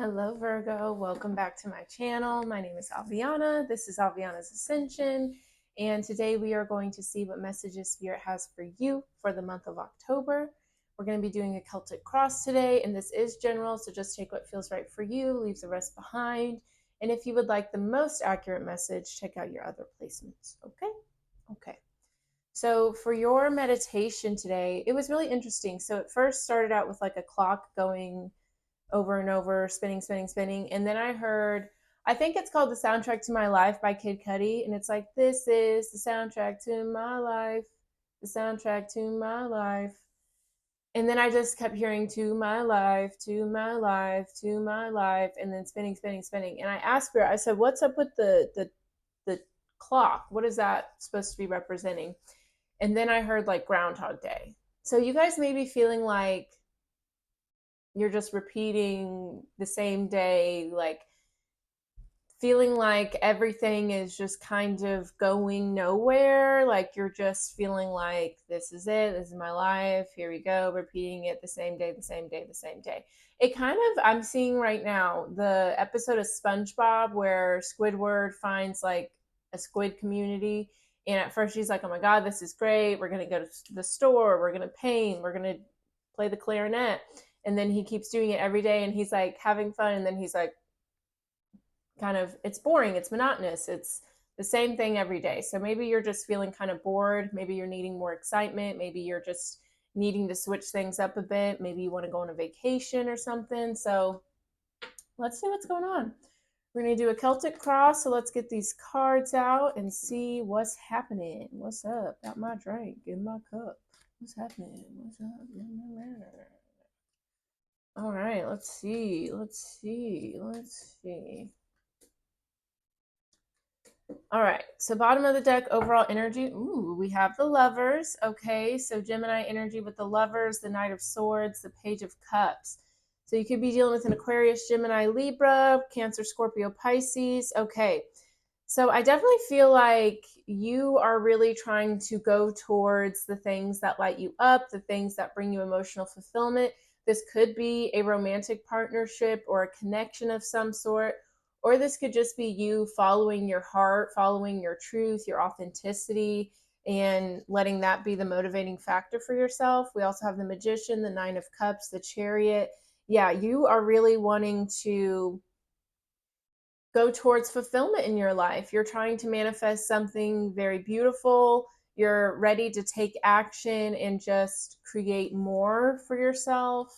Hello, Virgo. Welcome back to my channel. My name is Aviana. This is Aviana's Ascension. And today we are going to see what messages Spirit has for you for the month of October. We're going to be doing a Celtic cross today, and this is general, so just take what feels right for you, leave the rest behind. And if you would like the most accurate message, check out your other placements. Okay. So for your meditation today, it was really interesting. So it first started out with like a clock going over and over, spinning. And then I heard, I think it's called The Soundtrack to My Life by Kid Cudi. And it's like, this is the soundtrack to my life, the soundtrack to my life. And then I just kept hearing to my life, to my life, to my life, and then spinning. And I asked Spirit, I said, what's up with the clock? What is that supposed to be representing? And then I heard like Groundhog Day. So you guys may be feeling like you're just repeating the same day, like feeling like everything is just kind of going nowhere, like you're just feeling like this is it, this is my life, here we go, repeating it the same day. It kind of, I'm seeing right now the episode of SpongeBob where Squidward finds like a squid community, and at first she's like, oh my god, this is great, we're gonna go to the store, we're gonna paint, we're gonna play the clarinet. And then he keeps doing it every day and he's like having fun, and then he's like, kind of, it's boring, it's monotonous, it's the same thing every day. So maybe you're just feeling kind of bored, maybe you're needing more excitement, maybe you're just needing to switch things up a bit, maybe you want to go on a vacation or something. So let's see what's going on. We're going to do a Celtic cross, so let's get these cards out and see what's happening. What's up? Got my drink in my cup. What's happening? What's up? All right, let's see. All right, so bottom of the deck, overall energy. Ooh, we have the Lovers. Okay, so Gemini energy with the Lovers, the Knight of Swords, the Page of Cups. So you could be dealing with an Aquarius, Gemini, Libra, Cancer, Scorpio, Pisces. Okay, so I definitely feel like you are really trying to go towards the things that light you up, the things that bring you emotional fulfillment. This could be a romantic partnership or a connection of some sort, or this could just be you following your heart, following your truth, your authenticity, and letting that be the motivating factor for yourself. We also have the Magician, the Nine of Cups, the Chariot. Yeah, you are really wanting to go towards fulfillment in your life. You're trying to manifest something very beautiful. You're ready to take action and just create more for yourself.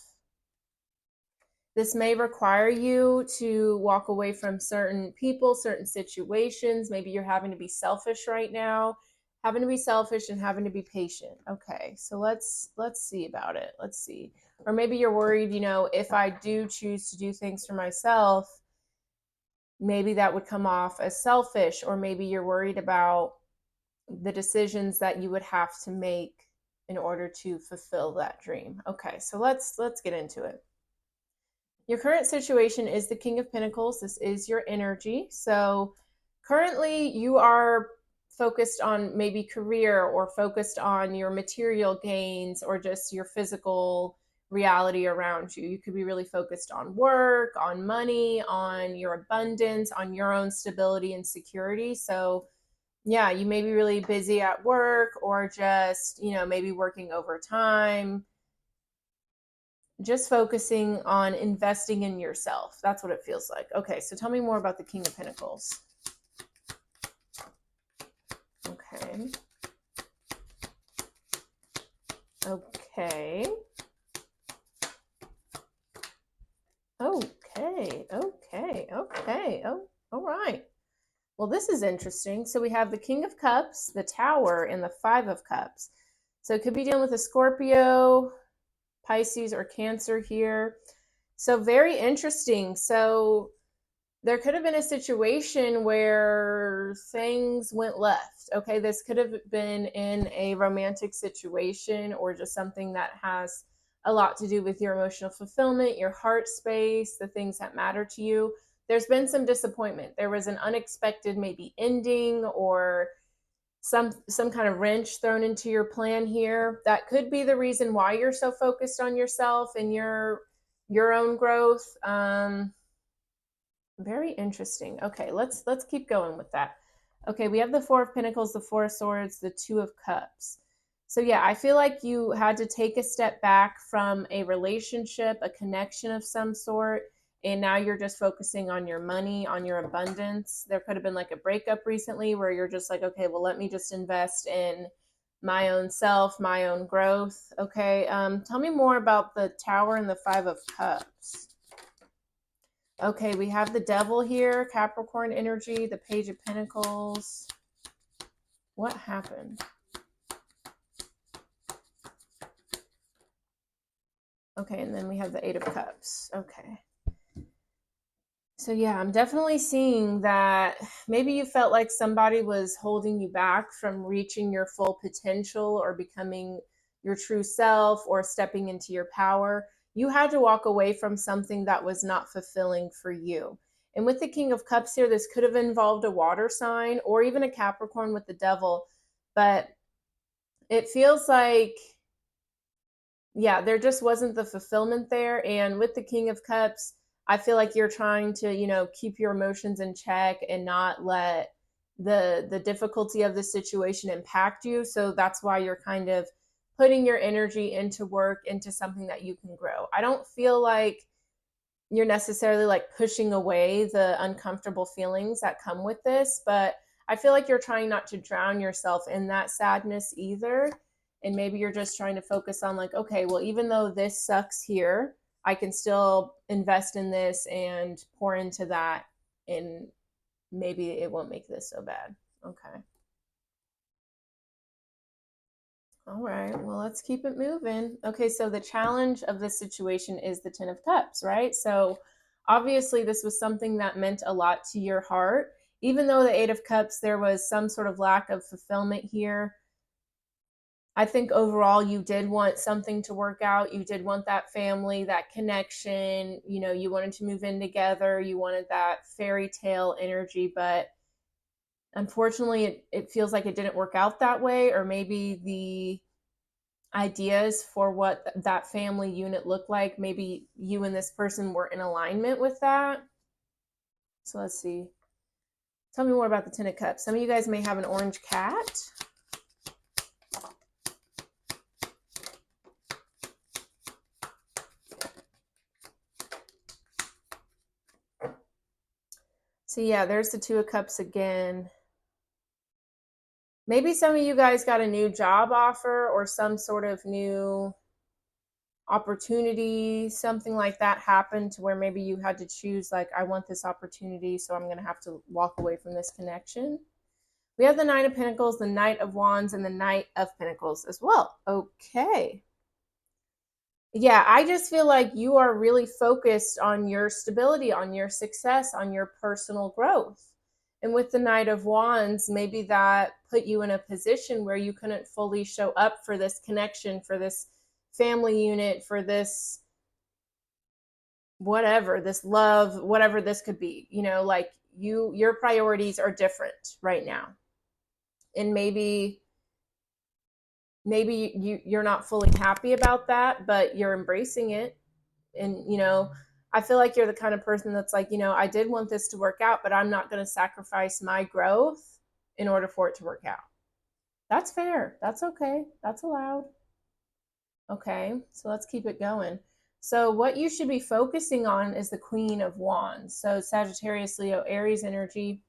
This may require you to walk away from certain people, certain situations. Maybe you're having to be selfish right now, having to be selfish and having to be patient. Okay, so let's see about it. Let's see. Or maybe you're worried, if I do choose to do things for myself, maybe that would come off as selfish, or maybe you're worried about the decisions that you would have to make in order to fulfill that dream. Okay, so let's get into it. Your current situation is the King of Pentacles. This is your energy. So currently you are focused on maybe career, or focused on your material gains, or just your physical reality around you. You could be really focused on work, on money, on your abundance, on your own stability and security. So yeah, you may be really busy at work, or just, maybe working overtime, just focusing on investing in yourself. That's what it feels like. Okay, so tell me more about the King of Pentacles. Okay. Oh, all right. Well, this is interesting. So we have the King of Cups, the Tower, and the Five of Cups. So it could be dealing with a Scorpio, Pisces, or Cancer here. So very interesting. So there could have been a situation where things went left. Okay, this could have been in a romantic situation, or just something that has a lot to do with your emotional fulfillment, your heart space, the things that matter to you. There's been some disappointment. There was an unexpected maybe ending, or some kind of wrench thrown into your plan here. That could be the reason why you're so focused on yourself and your own growth. Very interesting. Okay, let's keep going with that. Okay, we have the Four of Pentacles, the Four of Swords, the Two of Cups. So yeah, I feel like you had to take a step back from a relationship, a connection of some sort, and now you're just focusing on your money, on your abundance. There could have been like a breakup recently where you're just like, okay, well, let me just invest in my own self, my own growth. Okay, tell me more about the Tower and the Five of Cups. Okay, we have the Devil here, Capricorn energy, the Page of Pentacles. What happened? Okay, and then we have the Eight of Cups. Okay. So yeah, I'm definitely seeing that maybe you felt like somebody was holding you back from reaching your full potential or becoming your true self or stepping into your power. You had to walk away from something that was not fulfilling for you. And with the King of Cups here, this could have involved a water sign or even a Capricorn with the Devil. But it feels like, yeah, there just wasn't the fulfillment there. And with the King of Cups, I feel like you're trying to, keep your emotions in check and not let the difficulty of the situation impact you. So that's why you're kind of putting your energy into work, into something that you can grow. I don't feel like you're necessarily like pushing away the uncomfortable feelings that come with this, but I feel like you're trying not to drown yourself in that sadness either. And maybe you're just trying to focus on like, okay, well, even though this sucks here, I can still invest in this and pour into that, and maybe it won't make this so bad. Okay. All right, well, let's keep it moving. Okay, so the challenge of this situation is the Ten of Cups, right? So obviously, this was something that meant a lot to your heart. Even though the Eight of Cups, there was some sort of lack of fulfillment here. I think overall, you did want something to work out. You did want that family, that connection. You wanted to move in together. You wanted that fairy tale energy, but unfortunately, it feels like it didn't work out that way, or maybe the ideas for what that family unit looked like, maybe you and this person were in alignment with that. So let's see. Tell me more about the Ten of Cups. Some of you guys may have an orange cat. So yeah, there's the Two of Cups again. Maybe some of you guys got a new job offer or some sort of new opportunity, something like that happened to where maybe you had to choose, like, I want this opportunity, so I'm going to have to walk away from this connection. We have the Nine of Pentacles, the Knight of Wands, and the Knight of Pentacles as well. Okay. Yeah, I just feel like you are really focused on your stability, on your success, on your personal growth. And with the Knight of Wands, maybe that put you in a position where you couldn't fully show up for this connection, for this family unit, for this whatever, this love, whatever this could be. Like your priorities are different right now. And maybe you're not fully happy about that, but you're embracing it. And I feel like you're the kind of person that's like, I did want this to work out, but I'm not going to sacrifice my growth in order for it to work out. That's fair. That's okay. That's allowed. Okay, so let's keep it going. So what you should be focusing on is the Queen of Wands. So Sagittarius, Leo, Aries energy.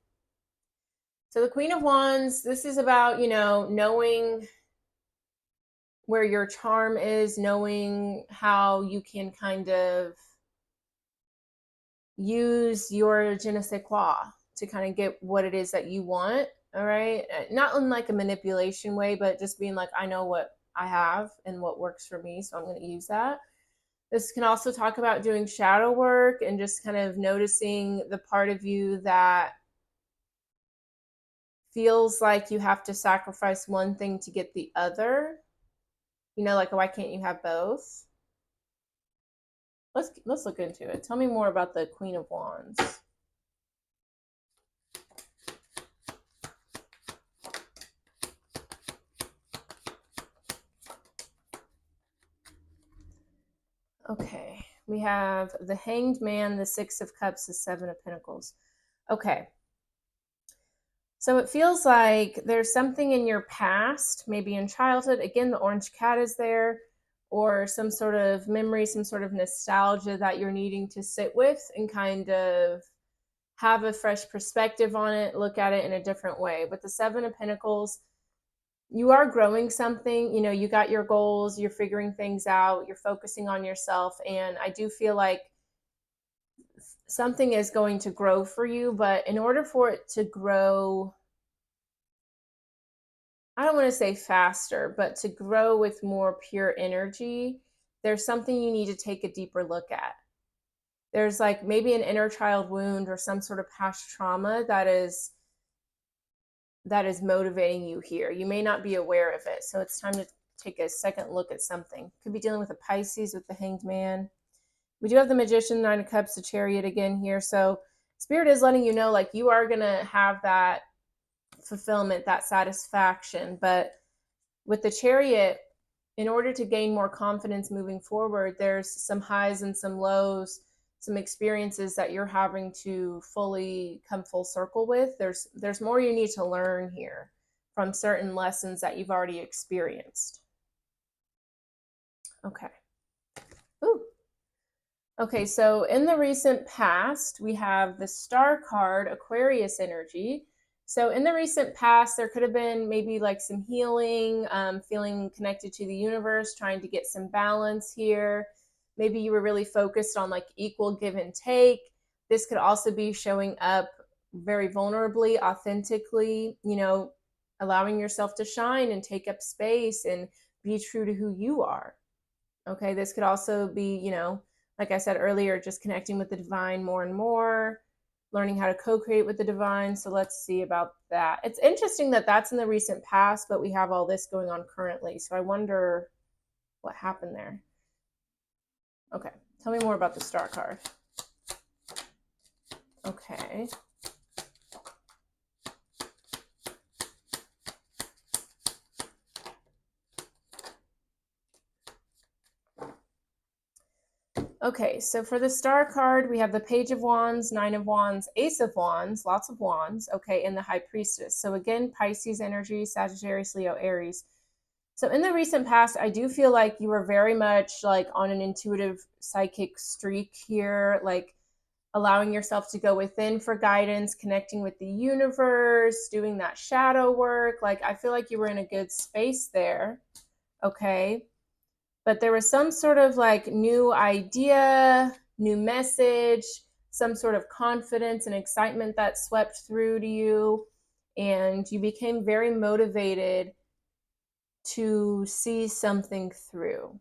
So the Queen of Wands, this is about, knowing where your charm is, knowing how you can kind of use your je ne sais quoi to kind of get what it is that you want. All right. Not in like a manipulation way, but just being like, I know what I have and what works for me, so I'm going to use that. This can also talk about doing shadow work and just kind of noticing the part of you that feels like you have to sacrifice one thing to get the other. Like, why can't you have both? Let's look into it. Tell me more about the Queen of Wands. Okay. we have the Hanged Man, the Six of Cups, the Seven of Pentacles. Okay. So it feels like there's something in your past, maybe in childhood. Again, the orange cat is there, or some sort of memory, some sort of nostalgia that you're needing to sit with and kind of have a fresh perspective on it, look at it in a different way. With the Seven of Pentacles, you are growing something. You know, you got your goals, you're figuring things out, you're focusing on yourself. And I do feel like something is going to grow for you, but in order for it to grow, I don't want to say faster, but to grow with more pure energy, there's something you need to take a deeper look at. There's like maybe an inner child wound or some sort of past trauma that is motivating you here. You may not be aware of it. So it's time to take a second look at something. Could be dealing with a Pisces with the Hanged Man. We do have the Magician, Nine of Cups, the Chariot again here. So Spirit is letting you know, like, you are going to have that fulfillment, that satisfaction. But with the Chariot, in order to gain more confidence moving forward, there's some highs and some lows, some experiences that you're having to fully come full circle with. There's more you need to learn here from certain lessons that you've already experienced. Okay. Ooh. Okay, so in the recent past, we have the Star card, Aquarius energy. So in the recent past, there could have been maybe like some healing, feeling connected to the universe, trying to get some balance here. Maybe you were really focused on like equal give and take. This could also be showing up very vulnerably, authentically, you know, allowing yourself to shine and take up space and be true to who you are. Okay, this could also be, you know, like I said earlier, just connecting with the divine more and more, learning how to co-create with the divine. So let's see about that. It's interesting that that's in the recent past, but we have all this going on currently. So I wonder what happened there. Okay, tell me more about the Star card. Okay. Okay, so for the Star card, we have the Page of Wands, Nine of Wands, Ace of Wands, lots of wands, okay, and the High Priestess. So again, Pisces energy, Sagittarius, Leo, Aries. So in the recent past, I do feel like you were very much like on an intuitive psychic streak here, like allowing yourself to go within for guidance, connecting with the universe, doing that shadow work. Like I feel like you were in a good space there, okay? But there was some sort of like new idea, new message, some sort of confidence and excitement that swept through to you, and you became very motivated to see something through.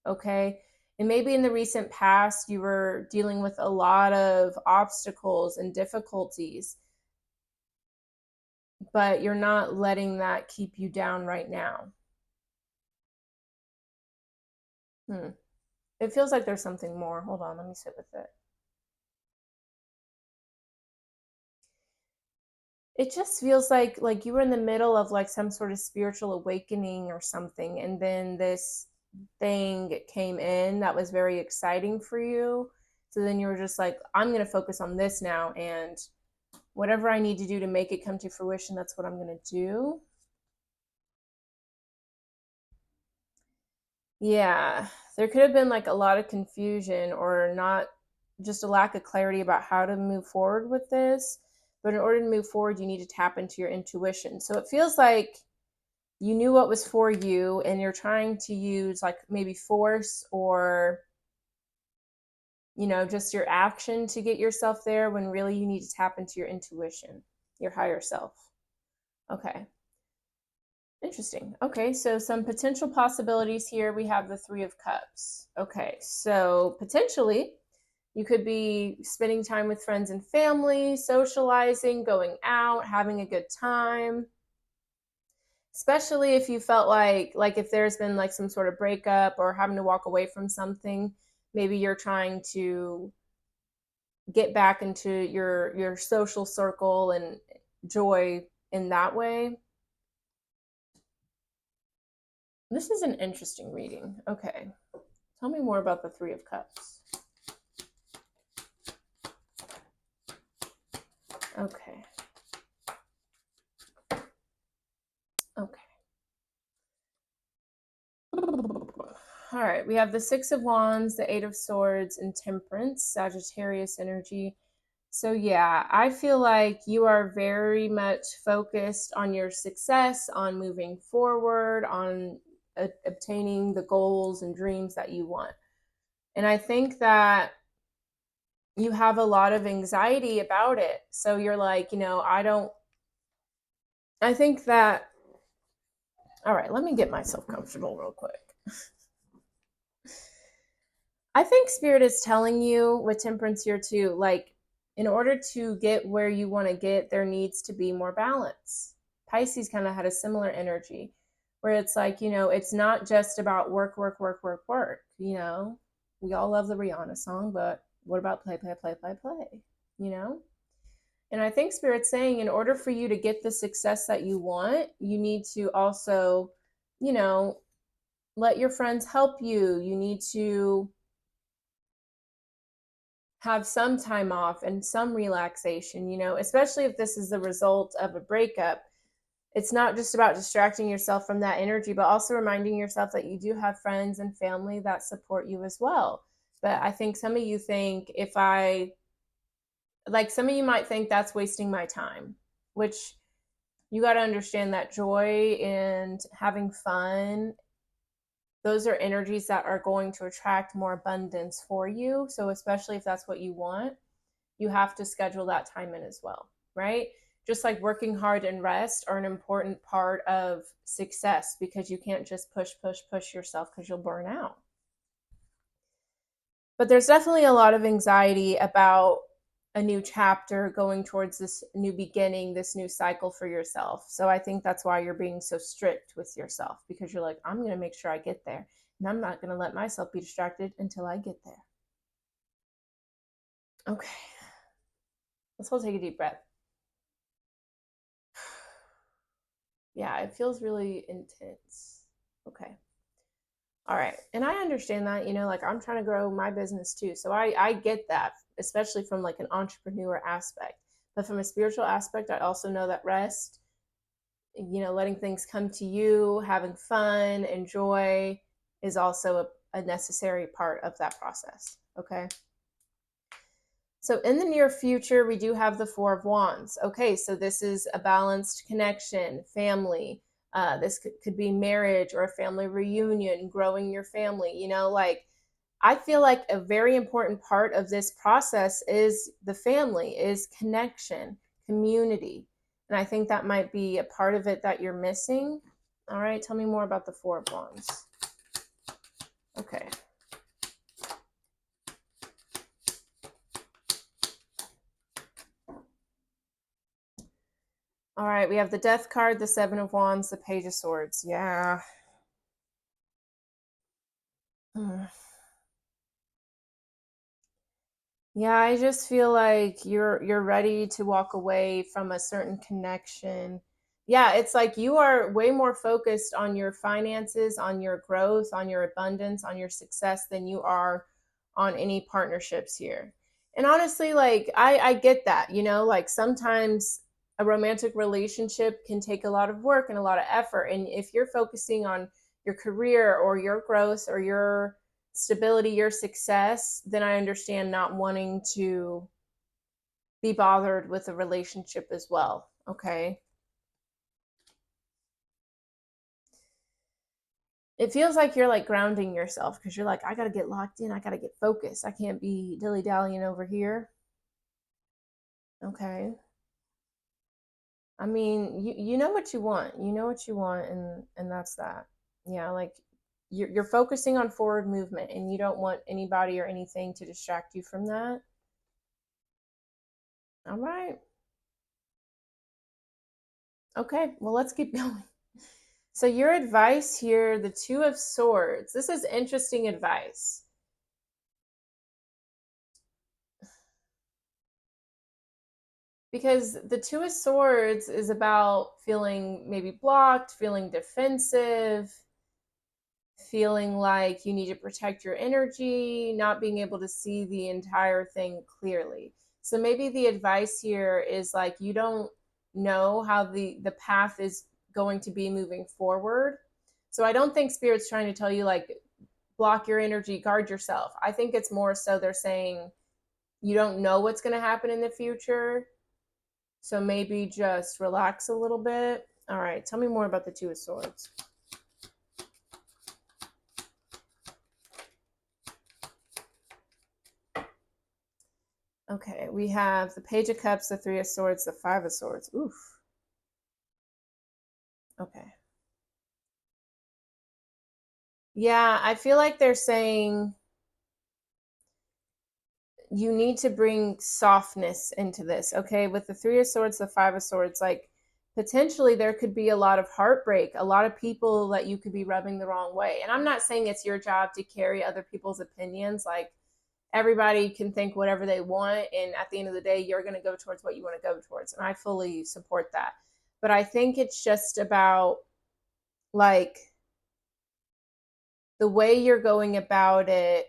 Okay. And maybe in the recent past, you were dealing with a lot of obstacles and difficulties, but you're not letting that keep you down right now. It feels like there's something more. Hold on, let me sit with it. It just feels like you were in the middle of like some sort of spiritual awakening or something, and then this thing came in that was very exciting for you. So then you were just like, I'm going to focus on this now, and whatever I need to do to make it come to fruition, that's what I'm going to do. Yeah, there could have been like a lot of confusion or not, just a lack of clarity about how to move forward with this. But in order to move forward, you need to tap into your intuition. So it feels like you knew what was for you and you're trying to use like maybe force or, you know, just your action to get yourself there, when really you need to tap into your intuition, your higher self. Okay. Interesting. Okay, so some potential possibilities here. We have the Three of Cups. Okay, so potentially you could be spending time with friends and family, socializing, going out, having a good time. Especially if you felt like if there's been like some sort of breakup or having to walk away from something, maybe you're trying to get back into your social circle and joy in that way. This is an interesting reading. Okay. Tell me more about the Three of Cups. Okay. Okay. All right, we have the Six of Wands, the Eight of Swords, and Temperance, Sagittarius energy. So, yeah, I feel like you are very much focused on your success, on moving forward, on obtaining the goals and dreams that you want. And I think that you have a lot of anxiety about it. So, you're like, I think that, all right, let me get myself comfortable real quick. I think Spirit is telling you with Temperance here too, like, in order to get where you want to get, there needs to be more balance. Pisces kind of had a similar energy where it's like, it's not just about work, work, work, work, work. We all love the Rihanna song, but what about play, play, play, play, play? You know? And I think Spirit's saying in order for you to get the success that you want, you need to also, you know, let your friends help you. You need to have some time off and some relaxation, especially if this is the result of a breakup. It's not just about distracting yourself from that energy, but also reminding yourself that you do have friends and family that support you as well. But I think some of you think some of you might think that's wasting my time, which you got to understand that joy and having fun, those are energies that are going to attract more abundance for you. So, especially if that's what you want, you have to schedule that time in as well, right? Just like working hard and rest are an important part of success because you can't just push, push, push yourself because you'll burn out. But there's definitely a lot of anxiety about a new chapter going towards this new beginning, this new cycle for yourself. So I think that's why you're being so strict with yourself because you're like, I'm going to make sure I get there. And I'm not going to let myself be distracted until I get there. Okay. Let's all take a deep breath. Yeah, it feels really intense. Okay. All right. And I understand that, like I'm trying to grow my business too. So I get that, especially from like an entrepreneur aspect. But from a spiritual aspect, I also know that rest, letting things come to you, having fun, enjoy is also a necessary part of that process. Okay. So in the near future, we do have the Four of Wands. Okay, so this is a balanced connection, family. This could be marriage or a family reunion, growing your family. I feel like a very important part of this process is the family, is connection, community. And I think that might be a part of it that you're missing. All right, tell me more about the Four of Wands. Okay. All right, we have the Death card, the Seven of Wands, the Page of Swords. Yeah. Yeah, I just feel like you're ready to walk away from a certain connection. Yeah, it's like you are way more focused on your finances, on your growth, on your abundance, on your success than you are on any partnerships here. And honestly, like I get that, like sometimes a romantic relationship can take a lot of work and a lot of effort. And if you're focusing on your career or your growth or your stability, your success, then I understand not wanting to be bothered with a relationship as well. Okay. It feels like you're like grounding yourself because you're like, I got to get locked in. I got to get focused. I can't be dilly dallying over here. Okay. I mean, you know what you want. You know what you want, and that's that. Yeah, like you're focusing on forward movement, and you don't want anybody or anything to distract you from that. All right. Okay. Well, let's keep going. So your advice here, the Two of Swords. This is interesting advice. Because the Two of Swords is about feeling maybe blocked, feeling defensive, feeling like you need to protect your energy, not being able to see the entire thing clearly. So maybe the advice here is like, you don't know how the path is going to be moving forward. So I don't think Spirit's trying to tell you like, block your energy, guard yourself. I think it's more so they're saying you don't know what's going to happen in the future. So maybe just relax a little bit. All right, tell me more about the Two of Swords. Okay, we have the Page of Cups, the Three of Swords, the Five of Swords. Oof. Okay. Yeah, I feel like they're saying you need to bring softness into this. Okay, with the Three of Swords, the Five of Swords, like potentially there could be a lot of heartbreak, a lot of people that you could be rubbing the wrong way. And I'm not saying it's your job to carry other people's opinions. Like, everybody can think whatever they want, and at the end of the day, you're going to go towards what you want to go towards, and I fully support that. But I think it's just about like the way you're going about it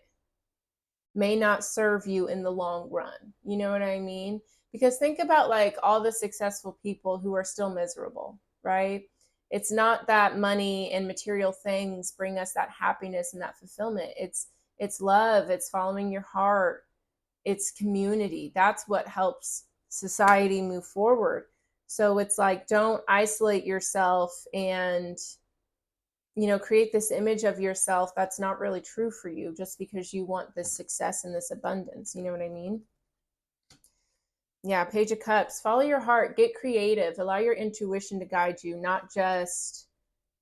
may not serve you in the long run. You know what I mean? Because think about like all the successful people who are still miserable, right? It's not that money and material things bring us that happiness and that fulfillment. It's love, it's following your heart, it's community. That's what helps society move forward. So it's like, don't isolate yourself and create this image of yourself that's not really true for you just because you want this success and this abundance. You know what I mean? Yeah, Page of Cups. Follow your heart, get creative, allow your intuition to guide you, not just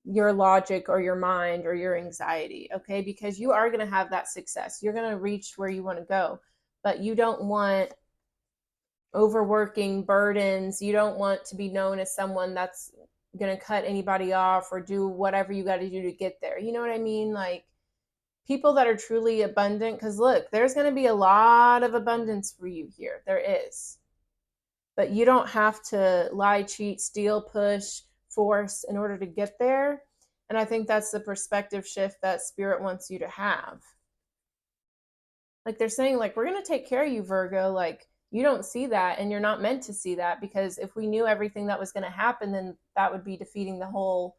your logic or your mind or your anxiety, okay? Because you are going to have that success. You're going to reach where you want to go, but you don't want overworking, burdens. You don't want to be known as someone that's going to cut anybody off or do whatever you got to do to get there. You know what I mean? Like, people that are truly abundant, because look, there's going to be a lot of abundance for you here. There is. But you don't have to lie, cheat, steal, push, force in order to get there. And I think that's the perspective shift that Spirit wants you to have. Like, they're saying, like, we're going to take care of you, Virgo. Like, you don't see that, and you're not meant to see that, because if we knew everything that was going to happen, then that would be defeating the whole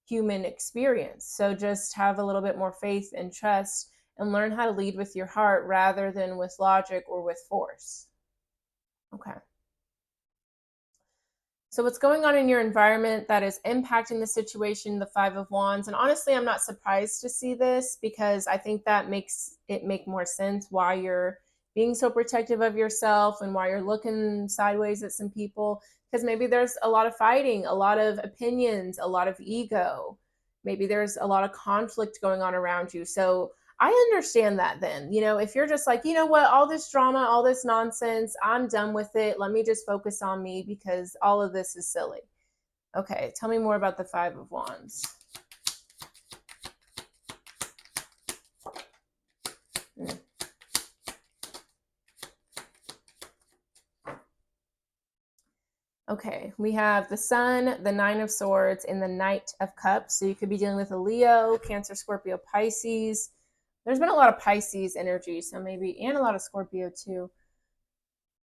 human experience. So just have a little bit more faith and trust and learn how to lead with your heart rather than with logic or with force. Okay. So what's going on in your environment that is impacting the situation, the Five of Wands? And honestly, I'm not surprised to see this, because I think that makes it make more sense why you're being so protective of yourself and why you're looking sideways at some people, because maybe there's a lot of fighting, a lot of opinions, a lot of ego. Maybe there's a lot of conflict going on around you. So I understand that then. If you're just like, you know what, all this drama, all this nonsense, I'm done with it. Let me just focus on me because all of this is silly. Okay, tell me more about the Five of Wands. Okay, we have the Sun, the Nine of Swords, and the Knight of Cups. So you could be dealing with a Leo, Cancer, Scorpio, Pisces. There's been a lot of Pisces energy, so maybe, and a lot of Scorpio too.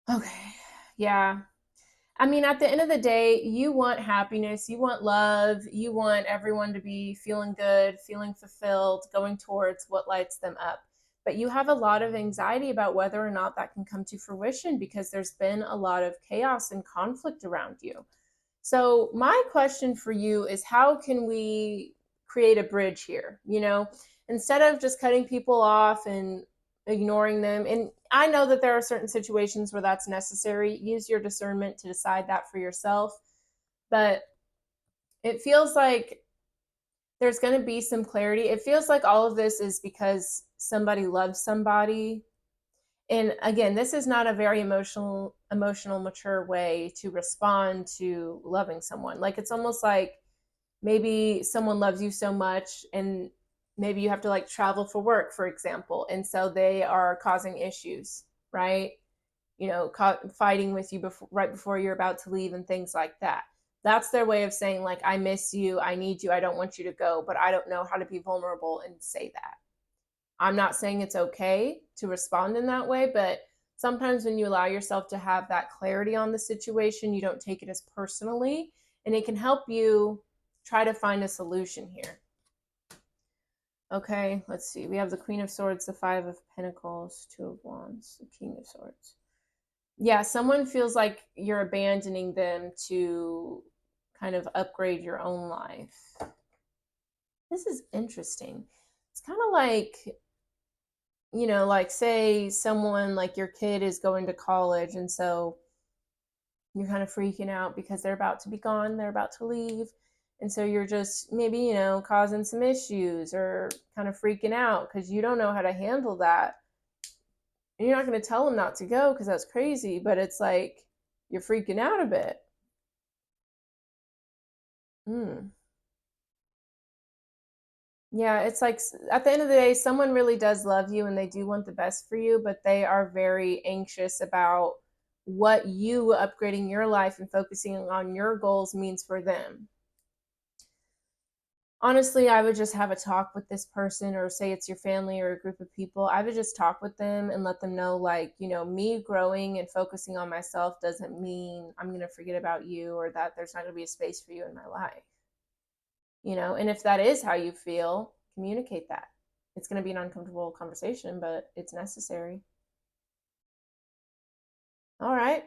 Okay, yeah. I mean, at the end of the day, you want happiness, you want love, you want everyone to be feeling good, feeling fulfilled, going towards what lights them up. But you have a lot of anxiety about whether or not that can come to fruition, because there's been a lot of chaos and conflict around you. So my question for you is, how can we create a bridge here? Instead of just cutting people off and ignoring them. And I know that there are certain situations where that's necessary. Use your discernment to decide that for yourself. But it feels like there's going to be some clarity. It feels like all of this is because somebody loves somebody. And again, this is not a very emotional, mature way to respond to loving someone. Like, it's almost like maybe someone loves you so much, and maybe you have to like travel for work, for example. And so they are causing issues, right? Fighting with you right before you're about to leave and things like that. That's their way of saying, like, I miss you, I need you, I don't want you to go, but I don't know how to be vulnerable and say that. I'm not saying it's okay to respond in that way, but Sometimes when you allow yourself to have that clarity on the situation, you don't take it as personally, and it can help you try to find a solution here. Okay, let's see. We have the Queen of Swords, the Five of Pentacles, Two of Wands, the King of Swords. Yeah, someone feels like you're abandoning them to kind of upgrade your own life. This is interesting. It's kind of like, like say someone like your kid is going to college, and so you're kind of freaking out because they're about to be gone, they're about to leave. And so you're just maybe, causing some issues or kind of freaking out because you don't know how to handle that. And you're not going to tell them not to go because that's crazy, but it's like you're freaking out a bit. Yeah, it's like at the end of the day, someone really does love you and they do want the best for you, but they are very anxious about what you upgrading your life and focusing on your goals means for them. Honestly, I would just have a talk with this person, or say it's your family or a group of people. I would just talk with them and let them know, like, me growing and focusing on myself doesn't mean I'm going to forget about you or that there's not going to be a space for you in my life. And if that is how you feel, communicate that. It's going to be an uncomfortable conversation, but it's necessary. All right.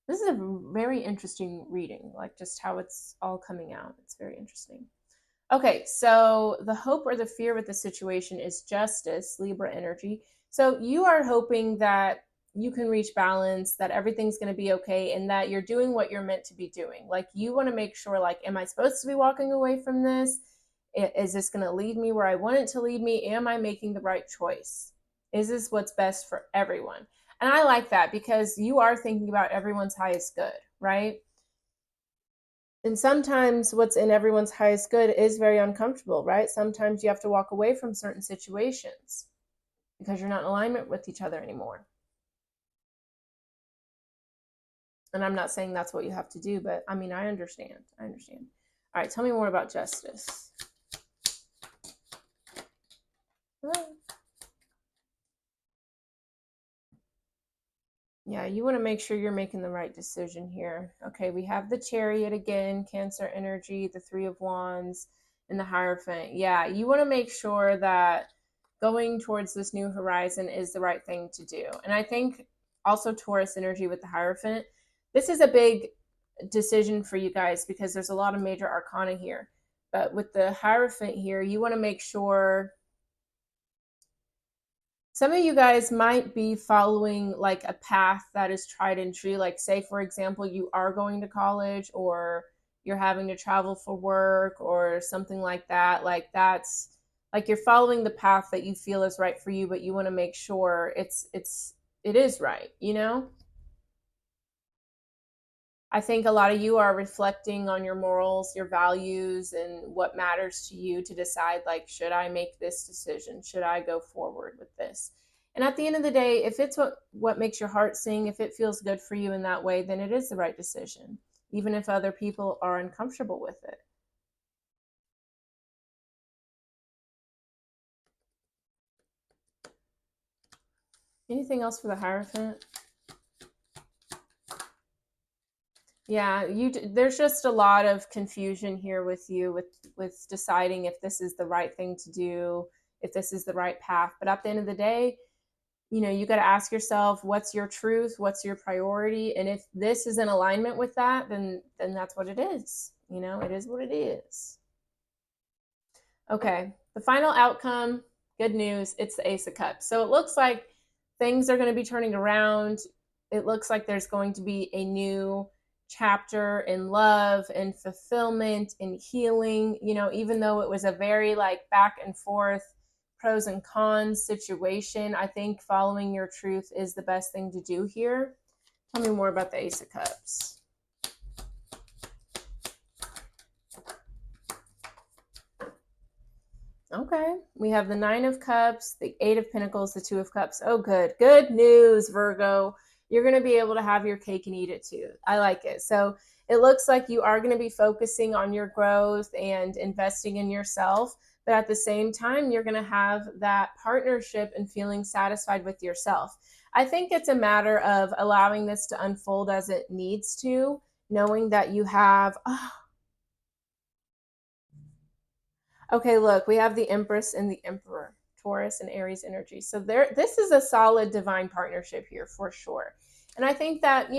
This is a very interesting reading, like just how it's all coming out. It's very interesting. Okay, so the hope or the fear with the situation is justice, Libra energy. So you are hoping that you can reach balance, that everything's going to be okay, and that you're doing what you're meant to be doing. Like, you want to make sure, like, am I supposed to be walking away from this? Is this going to lead me where I want it to lead me? Am I making the right choice? Is this what's best for everyone? And I like that because you are thinking about everyone's highest good, right? And sometimes what's in everyone's highest good is very uncomfortable, right? Sometimes you have to walk away from certain situations because you're not in alignment with each other anymore. And I'm not saying that's what you have to do, but I mean, I understand. All right, tell me more about justice. Yeah, you want to make sure you're making the right decision here. Okay, we have the Chariot again, Cancer energy, the Three of Wands, and the Hierophant. Yeah, you want to make sure that going towards this new horizon is the right thing to do. And I think also Taurus energy with the Hierophant, this is a big decision for you guys because there's a lot of major arcana here. But with the Hierophant here, you want to make sure some of you guys might be following like a path that is tried and true. Like, say, for example, you are going to college or you're having to travel for work or something like that. Like, that's like you're following the path that you feel is right for you, but you want to make sure it is right, I think a lot of you are reflecting on your morals, your values, and what matters to you to decide, like, should I make this decision? Should I go forward with this? And at the end of the day, if it's what makes your heart sing, if it feels good for you in that way, then it is the right decision, even if other people are uncomfortable with it. Anything else for the Hierophant? Yeah, there's just a lot of confusion here with you with deciding if this is the right thing to do, if this is the right path. But at the end of the day, you got to ask yourself, what's your truth? What's your priority? And if this is in alignment with that, then that's what it is. It is what it is. Okay, the final outcome, good news, it's the Ace of Cups. So it looks like things are going to be turning around. It looks like there's going to be a new chapter in love and fulfillment and healing, even though it was a very like back and forth pros and cons situation. I think following your truth is the best thing to do here. Tell me more about the Ace of Cups. Okay, we have the Nine of Cups, the Eight of Pentacles, the Two of Cups. Oh, good news, Virgo. You're going to be able to have your cake and eat it too. I like it. So it looks like you are going to be focusing on your growth and investing in yourself, but at the same time, you're going to have that partnership and feeling satisfied with yourself. I think it's a matter of allowing this to unfold as it needs to, knowing that you have, oh, okay, look, we have the Empress and the Emperor, Taurus and Aries energy. So this is a solid divine partnership here for sure. And I think that,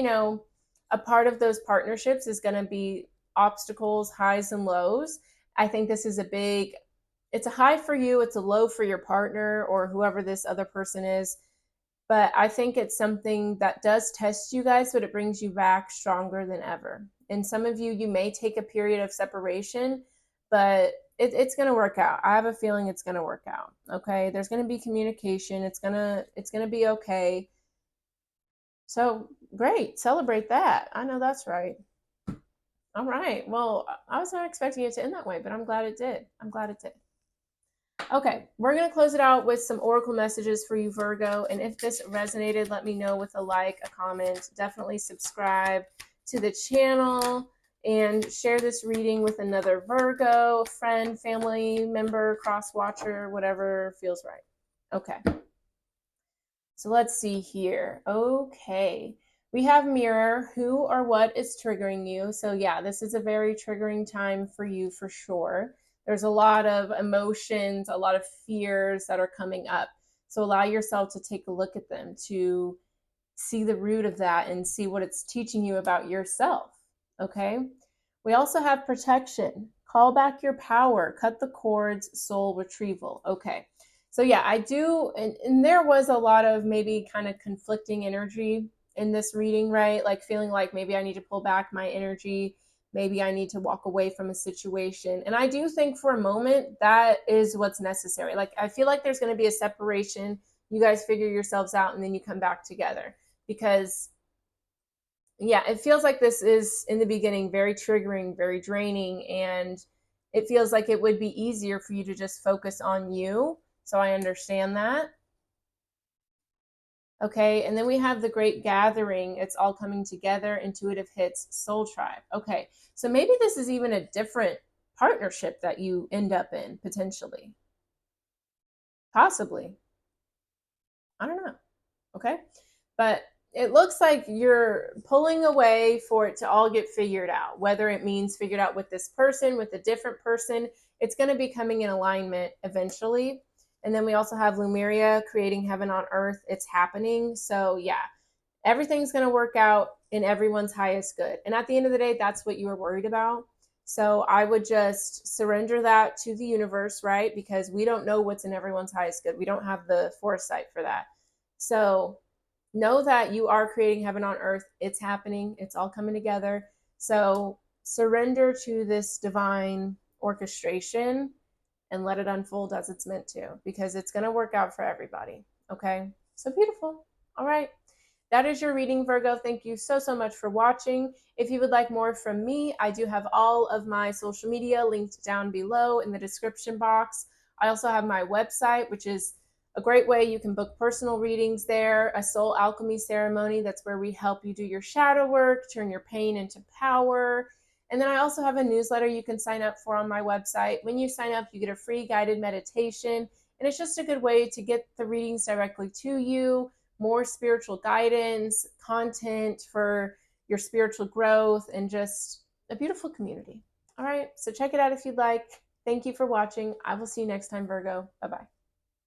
a part of those partnerships is going to be obstacles, highs and lows. I think this is it's a high for you, it's a low for your partner or whoever this other person is. But I think it's something that does test you guys, but it brings you back stronger than ever. And some of you may take a period of separation, but it's going to work out. I have a feeling it's going to work out. Okay, there's going to be communication. It's gonna be okay. So great, celebrate that. I know that's right. All right. Well, I was not expecting it to end that way, but I'm glad it did. I'm glad it did. Okay, we're going to close it out with some oracle messages for you, Virgo. And if this resonated, let me know with a like, a comment. Definitely subscribe to the channel and share this reading with another Virgo, friend, family member, cross watcher, whatever feels right. Okay. So let's see here. Okay. We have mirror, who or what is triggering you. So yeah, this is a very triggering time for you for sure. There's a lot of emotions, a lot of fears that are coming up. So allow yourself to take a look at them, to see the root of that and see what it's teaching you about yourself. Okay. We also have protection, call back your power, cut the cords, soul retrieval. Okay. So yeah, I do, and there was a lot of maybe kind of conflicting energy in this reading, right? Like feeling like maybe I need to pull back my energy, maybe I need to walk away from a situation. And I do think for a moment that is what's necessary. Like I feel like there's going to be a separation. You guys figure yourselves out and then you come back together, because yeah, it feels like this is in the beginning very triggering, very draining, and it feels like it would be easier for you to just focus on you. So I understand that. Okay, and then we have the Great Gathering. It's all coming together, intuitive hits, soul tribe. Okay, so maybe this is even a different partnership that you end up in potentially. Possibly. I don't know. Okay, but it looks like you're pulling away for it to all get figured out, whether it means figured out with this person, with a different person. It's going to be coming in alignment eventually. And then we also have Lumeria creating heaven on earth. It's happening. So yeah, everything's going to work out in everyone's highest good. And at the end of the day, that's what you were worried about. So I would just surrender that to the universe, right? Because we don't know what's in everyone's highest good. We don't have the foresight for that. So know that you are creating heaven on earth. It's happening. It's all coming together. So surrender to this divine orchestration and let it unfold as it's meant to, because it's going to work out for everybody. Okay. So beautiful. All right. That is your reading, Virgo. Thank you so, so much for watching. If you would like more from me, I do have all of my social media linked down below in the description box. I also have my website, which is a great way you can book personal readings there, a soul alchemy ceremony. That's where we help you do your shadow work, turn your pain into power. And then I also have a newsletter you can sign up for on my website. When you sign up, you get a free guided meditation. And it's just a good way to get the readings directly to you, more spiritual guidance, content for your spiritual growth, and just a beautiful community. All right, so check it out if you'd like. Thank you for watching. I will see you next time, Virgo. Bye-bye.